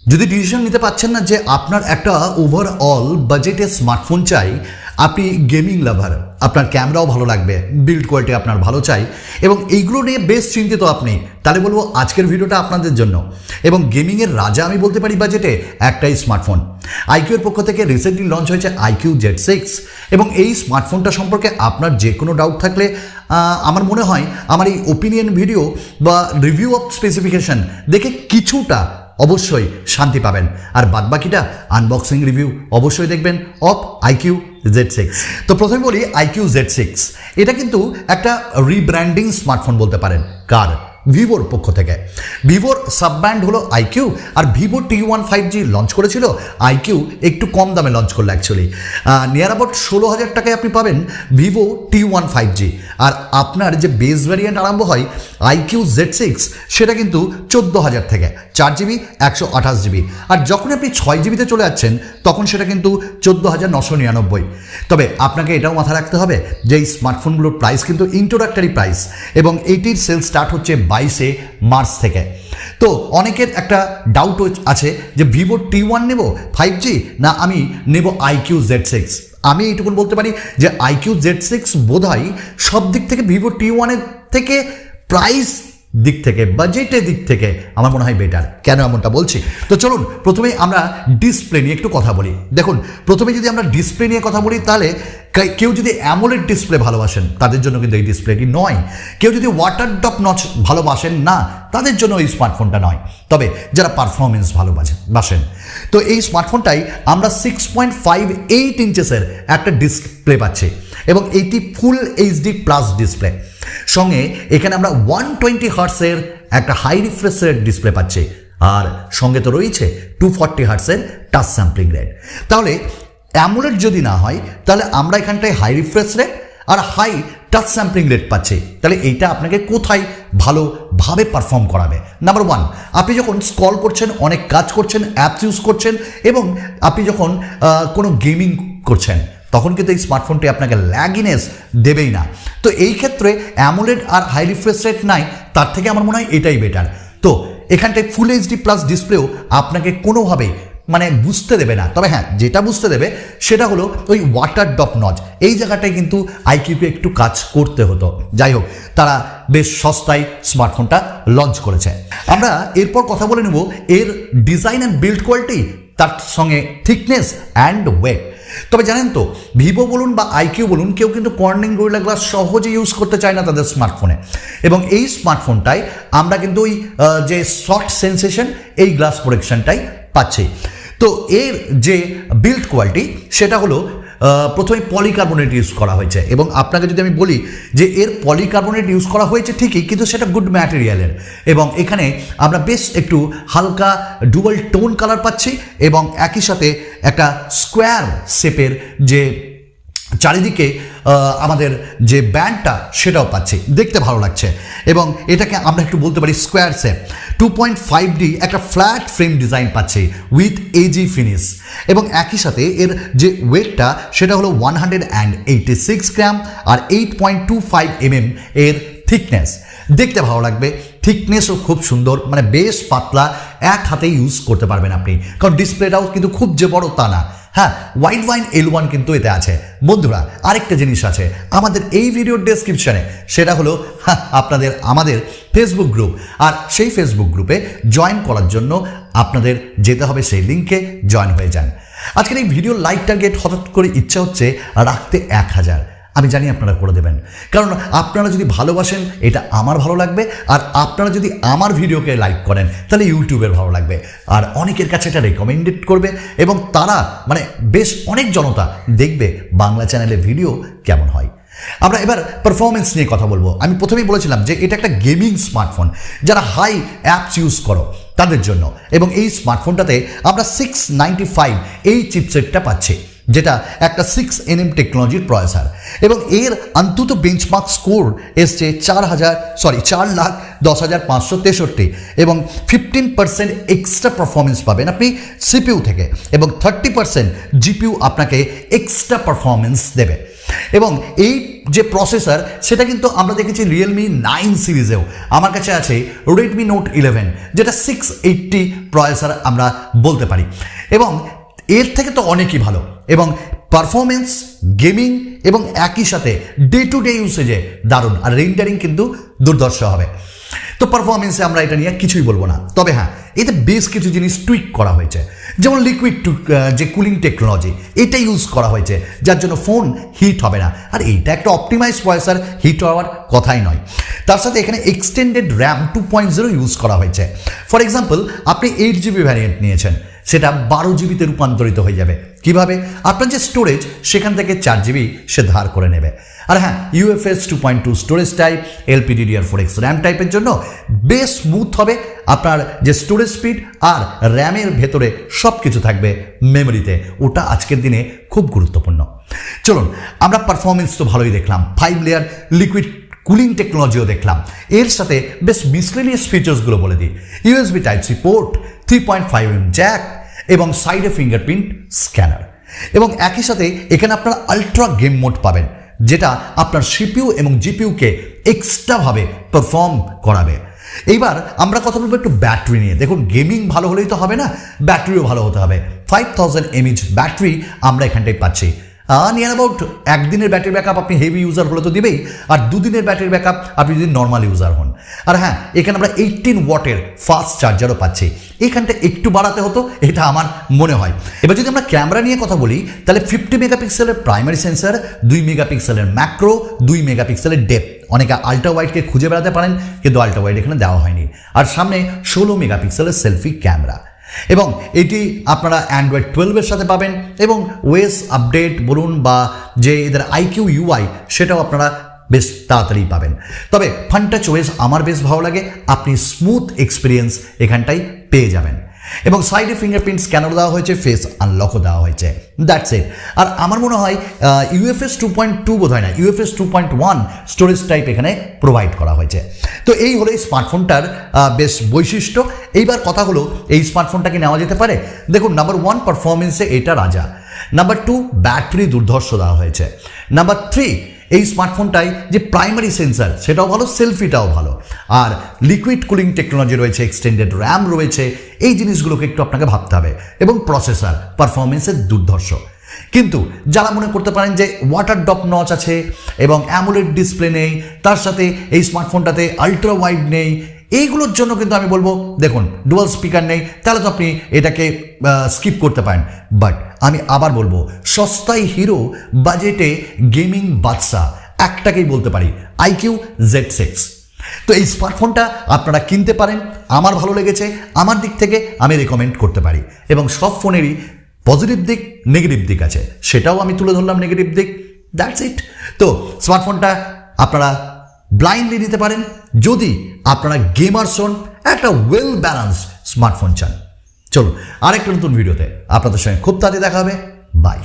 যদি ডিসিশন নিতে পারছেন না যে আপনার একটা ওভারঅল বাজেটে স্মার্টফোন চাই, আপনি গেমিং লাভার, আপনার ক্যামেরাও ভালো লাগবে, বিল্ড কোয়ালিটি আপনার ভালো চাই এবং এইগুলো নিয়ে বেশ চিন্তিত আপনি, তাহলে বলবো আজকের ভিডিওটা আপনাদের জন্য। এবং গেমিংয়ের রাজা আমি বলতে পারি বাজেটে একটাই স্মার্টফোন। iQOO এর পক্ষ থেকে রিসেন্টলি লঞ্চ হয়েছে iQOO Z6 এবং এই স্মার্টফোনটা সম্পর্কে আপনার যে কোনো ডাউট থাকলে আমার মনে হয় আমার এই ওপিনিয়ন ভিডিও বা রিভিউ অফ স্পেসিফিকেশন দেখে কিছুটা অবশ্যই শান্তি পাবেন, আর বাদবাকিটা আনবক্সিং রিভিউ অবশ্যই দেখবেন অফ iQOO Z6। তো প্রথমে বলি iQOO Z6, এটা কিন্তু একটা রিব্র্যান্ডিং স্মার্টফোন বলতে পারেন। কার? ভিভোর পক্ষ থেকে। ভিভোর সাব ব্র্যান্ড হলো iQOO, আর ভিভো T1 5G লঞ্চ করেছিল, iQOO একটু কম দামে লঞ্চ করলো অ্যাকচুয়ালি। নিয়ার অ্যাবাউট 16,000 টাকায় আপনি পাবেন ভিভো T1 5G, আর আপনার যে বেস ভ্যারিয়েন্ট আরম্ভ হয় iQOO Z6 সেটা কিন্তু 14,000 থেকে, 4GB 128GB, আর যখন আপনি 6GBতে চলে যাচ্ছেন তখন সেটা কিন্তু 14,999। তবে আপনাকে এটাও মাথায় রাখতে হবে যে এই স্মার্টফোনগুলোর প্রাইস কিন্তু ইন্ট্রোডাক্টরি প্রাইস এবং এইটির সেল স্টার্ট হচ্ছে 22 মার্চ থেকে। তো অনেকের একটা ডাউট আছে যে ভিভো T1 নেব 5G না আমি নেব iQOO Z6। আমি এইটুকুন বলতে পারি যে iQOO Z6 বোধহয় সব দিক থেকে ভিভো T1 এর থেকে প্রাইস দিক থেকে, বাজেটের দিক থেকে আমার মনে হয় বেটার। কেন এমনটা বলছি? তো চলুন প্রথমে আমরা ডিসপ্লে নিয়ে একটু কথা বলি। দেখুন, প্রথমে যদি আমরা ডিসপ্লে নিয়ে কথা বলি তাহলে কেউ যদি অ্যামোলেড ডিসপ্লে ভালোবাসেন তাদের জন্য কিন্তু এই ডিসপ্লেটি নয়, কেউ যদি ওয়াটার ড্রপ নচ ভালোবাসেন না তাদের জন্য এই স্মার্টফোনটা নয়, তবে যারা পারফরমেন্স ভালোবাসেন তো এই স্মার্টফোনটাই আমরা 6.58 ইঞ্চেসের একটা ডিসপ্লে পাচ্ছি এবং এইটি ফুল এইচডি প্লাস ডিসপ্লে। সঙ্গে এখানে আমরা 120 হার্টসের একটা হাই রিফ্রেশ রেট ডিসপ্লে পাচ্ছি, আর সঙ্গে তো রয়েছে 240 হার্টসের টাচ স্যাম্পলিং রেট। তাহলে অ্যামোলেড যদি না হয় তাহলে আমরা এখানটায় হাই রিফ্রেশ রেট আর হাই টাচ স্যাম্পলিং রেট পাচ্ছি। তাহলে এইটা আপনাকে কোথায় ভালোভাবে পারফর্ম করাবে? নাম্বার 1, আপনি যখন স্ক্রল করছেন, অনেক কাজ করছেন, অ্যাপস ইউজ করছেন এবং আপনি যখন কোনো গেমিং করছেন তখন কিন্তু এই স্মার্টফোনটি আপনাকে ল্যাগিনেস দেবেই না। তো এই ক্ষেত্রে অ্যামোলেড আর হাই রিফ্রেশ রেট নাই, তার থেকে আমার মনে হয় এটাই বেটার। তো এখানটায় ফুল এইচডি প্লাস ডিসপ্লেও আপনাকে কোনোভাবেই বুঝতে দেবে না, তবে হ্যাঁ যেটা বুঝতে দেবে সেটা হলো ওই ওয়াটার ড্রপ নচ, এই জায়গাটায় কিন্তু iQOO একটু কাজ করতে হতো। যাই হোক, তারা বেশ সস্তায় স্মার্টফোনটা লঞ্চ করেছে। আমরা এরপর কথা বলে নেব এর ডিজাইন অ্যান্ড বিল্ড কোয়ালিটি, তার সঙ্গে থিকনেস অ্যান্ড ওয়েট। তবে জানেন তো, ভিভো বলুন বা iQOO বলুন, কেউ কিন্তু কর্নিং গরিলা গ্লাস সহজে ইউজ করতে চায় না তাদের স্মার্টফোনে, এবং এই স্মার্টফোনটায় আমরা কিন্তু ওই যে সফট সেন্সেশন এই গ্লাস প্রোটেকশনটাই পাচ্ছি। তো এর যে বিল্ড কোয়ালিটি সেটা হলো প্রথমে পলিকার্বনেট ইউজ করা হয়েছে, এবং আপনাকে যদি আমি বলি যে এর পলিকার্বনেট ইউজ করা হয়েছে ঠিকই, কিন্তু সেটা গুড ম্যাটেরিয়ালের, এবং এখানে আমরা বেশ একটু হালকা ডুয়াল টোন কালার পাচ্ছি এবং একই সাথে একটা স্কোয়ার শেপের যে চারিদিকে আমাদের যে ব্যান্ডটা সেটাও পাচ্ছি, দেখতে ভালো লাগছে। এবং এটাকে আমরা একটু বলতে পারি স্কোয়ার শেপ। 2.5D একটা ফ্ল্যাট ফ্রেম ডিজাইন পাচ্ছি উইথ এজি ফিনিশ, এবং একই সাথে এর যে ওয়েটটা সেটা হলো 186 গ্রাম আর 8.25 mm এর থিকনেস। দেখতে ভালো লাগবে, থিকনেসও খুব সুন্দর, বেশ পাতলা, এক হাতে ইউজ করতে পারবেন আপনি, কারণ ডিসপ্লেটাও কিন্তু খুব যে বড় তা না। হ্যাঁ, হোয়াইট ওয়াইন L1 কিন্তু এতে আছে। বন্ধুরা, আরেকটা জিনিস আছে আমাদের এই ভিডিওর ডেসক্রিপশনে, সেটা হলো আমাদের ফেসবুক গ্রুপ, আর সেই ফেসবুক গ্রুপে জয়েন করার জন্য আপনাদের যেতে হবে সেই লিঙ্কে, জয়েন হয়ে যান। আজকের এই ভিডিওর লাইক টার্গেট হঠাৎ করে ইচ্ছা হচ্ছে রাখতে 1000। আমি জানি আপনারা করে দেবেন, কারণ আপনারা যদি ভালোবাসেন এটা আমার ভালো লাগবে, আর আপনারা যদি আমার ভিডিওকে লাইক করেন তাহলে ইউটিউবের ভালো লাগবে, আর অনেকের কাছে এটা রেকমেন্ডেড করবে, এবং তারা বেশ অনেক জনতা দেখবে বাংলা চ্যানেলে ভিডিও কেমন হয়। আমরা এবার পারফরমেন্স নিয়ে কথা বলবো। আমি প্রথমেই বলেছিলাম যে এটা একটা গেমিং স্মার্টফোন, যারা হাই অ্যাপস ইউজ করো তাদের জন্য, এবং এই স্মার্টফোনটাতে আমরা 695 এই চিপসেটটা পাচ্ছি, যেটা একটা 6nm টেকনোলজির প্রসেসর, এবং এর অন্তত বেঞ্চমার্ক স্কোর এসছে 4,10,563, এবং 15% এক্সট্রা পারফরমেন্স পাবেন আপনি সিপিইউ থেকে, এবং 30% জিপিইউ আপনাকে এক্সট্রা পারফরমেন্স দেবে। এবং এই যে প্রসেসর সেটা কিন্তু আমরা দেখেছি রিয়েলমি 9 সিরিজেও। আমার কাছে আছে রেডমি নোট 11, যেটা 680 প্রসেসর আমরা বলতে পারি, এবং এর থেকে তো অনেকই ভালো, এবং পারফরমেন্স, গেমিং এবং একই সাথে ডে টু ডে ইউসেজে দারুণ, আর রেন্ডারিং কিন্তু দুর্ধর্ষ হবে। তো পারফরমেন্সে আমরা এটা নিয়ে কিছুই বলবো না, তবে হ্যাঁ এতে বেশ কিছু জিনিস টুইক করা হয়েছে, যেমন লিকুইড যে কুলিং টেকনোলজি এটা ইউজ করা হয়েছে, যার জন্য ফোন হিট হবে না, আর এইটা একটা অপটিমাইজ প্রসেসর, হিট হওয়ার কথাই নয়। তার সাথে এখানে এক্সটেন্ডেড র্যাম 2.0 ইউজ করা হয়েছে। ফর এক্সাম্পল, আপনি 8GB ভ্যারিয়েন্ট নিয়েছেন, সেটা 12GBতে রূপান্তরিত হয়ে যাবে। কিভাবে? আপনার যে স্টোরেজ সেখান থেকে 4GB সে ধার করে নেবে। আর হ্যাঁ, UFS 2.2 storage type, LPDDR4X RAM টাইপের জন্য বেশ স্মুথ হবে আপনার যে স্টোরেজ স্পিড, আর র্যামের ভেতরে সব কিছু থাকবে মেমোরিতে, ওটা আজকের দিনে খুব গুরুত্বপূর্ণ। চলুন, আমরা পারফরমেন্স তো ভালোই দেখলাম, 5 লেয়ার লিকুইড কুলিং টেকনোলজিও দেখলাম, এর সাথে বেশ মিসলেনিয়াস ফিচার্সগুলো বলে দিই। USB Type-C port, 3.5mm Jack এবং সাইডে ফিঙ্গারপ্রিন্ট স্ক্যানার, এবং একই সাথে এখানে আপনার আলট্রা গেম মোড পাবেন, যেটা আপনার CPU এবং GPU-কে এক্সট্রাভাবে পারফর্ম করাবে। এইবার আমরা কথা বলবো একটু ব্যাটারি নিয়ে। দেখুন, গেমিং ভালো হলেই তো হবে না, ব্যাটারিও ভালো হতে হবে। 5000 mAh ব্যাটারি আমরা এখানটায় পাচ্ছি। নিয়ার অ্যাবাউট একদিনের ব্যাটারি ব্যাকআপ আপনি হেভি ইউজার হলে তো দিবেই, আর দুদিনের ব্যাটারি ব্যাকআপ আপনি যদি নর্মাল ইউজার হন। আর হ্যাঁ, এখানে আমরা 18 ওয়াটের ফাস্ট চার্জারও পাচ্ছি, এখানটা একটু বাড়াতে হতো, এটা আমার মনে হয়। এবার যদি আমরা ক্যামেরা নিয়ে কথা বলি, তাহলে 50 মেগাপিক্সেলের প্রাইমারি সেন্সার, 2 মেগাপিক্সেলের ম্যাক্রো, 2 মেগাপিক্সেলের ডেপথ। অনেকে আল্ট্রা ওয়াইডকে খুঁজে বেড়াতে পারেন, কিন্তু আল্ট্রা ওয়াইড এখানে দেওয়া হয়নি। আর সামনে 16 মেগাপিক্সেলের সেলফি ক্যামেরা, এবং এটি আপনারা অ্যান্ড্রয়েড 12-এর সাথে পাবেন, এবং ওএস আপডেট বলুন বা যে এদের iQOO UI সেটাও আপনারা বেশ তাড়াতাড়ি পাবেন। তবে ফান্টাচ ওএস আমার বেশ ভালো লাগে, আপনি স্মুথ এক্সপিরিয়েন্স এখানটায় পেয়ে যাবেন, এবং সাইডে ফিঙ্গারপ্রিন্ট স্ক্যানার দেওয়া হয়েছে, ফেস আনলকও দেওয়া হয়েছে, দ্যাটস ইট। আর আমার মনে হয় UFS 2.2 বোধ হয় না, UFS 2.1 স্টোরেজ টাইপ এখানে প্রোভাইড করা হয়েছে। তো এই হলো এই স্মার্টফোনটার বেশ বৈশিষ্ট্য। এইবার কথা হলো, এই স্মার্টফোনটা কি নেওয়া যেতে পারে? দেখুন, নাম্বার 1 পারফরমেন্সে এটা রাজা, নাম্বার 2 ব্যাটারি দুর্ধর্ষ দেওয়া হয়েছে, নাম্বার 3 এই স্মার্টফোনটায় যে প্রাইমারি সেন্সার সেটাও ভালো, সেলফিটাও ভালো, আর লিকুইড কুলিং টেকনোলজি রয়েছে, এক্সটেন্ডেড র্যাম রয়েছে, এই জিনিসগুলোকে একটু আপনাকে ভাবতে হবে, এবং প্রসেসর পারফরমেন্সের দুর্ধর্ষ। কিন্তু যারা মনে করতে পারেন যে ওয়াটার ড্রপ নচ আছে এবং অ্যামোলেড ডিসপ্লে নেই, তার সাথে এই স্মার্টফোনটাতে আলট্রা ওয়াইড নেই, এইগুলোর জন্য কিন্তু আমি বলবো, দেখুন ডুয়াল স্পিকার নেই, তাহলে তো আপনি এটাকে স্কিপ করতে পারেন। বাট আমি আবার বলবো, সস্তায় হিরো, বাজেটে গেমিং বাদশা, একটাকেই বলতে পারি, iQOO Z6। তো এই স্মার্টফোনটা আপনারা কিনতে পারেন, আমার ভালো লেগেছে, আমার দিক থেকে আমি রেকমেন্ড করতে পারি, এবং সব ফোনেরই পজিটিভ দিক, নেগেটিভ দিক আছে, সেটাও আমি তুলে ধরলাম নেগেটিভ দিক, দ্যাটস ইট। তো স্মার্টফোনটা আপনারা ব্লাইন্ডলি নিতে পারেন যদি আপনারা গেমার্স হন, একটা ওয়েল ব্যালেন্সড স্মার্টফোন চান। চলুন, আরেকটা নতুন ভিডিওতে আপনাদের সঙ্গে খুব তাড়াতাড়ি দেখা হবে। বাই।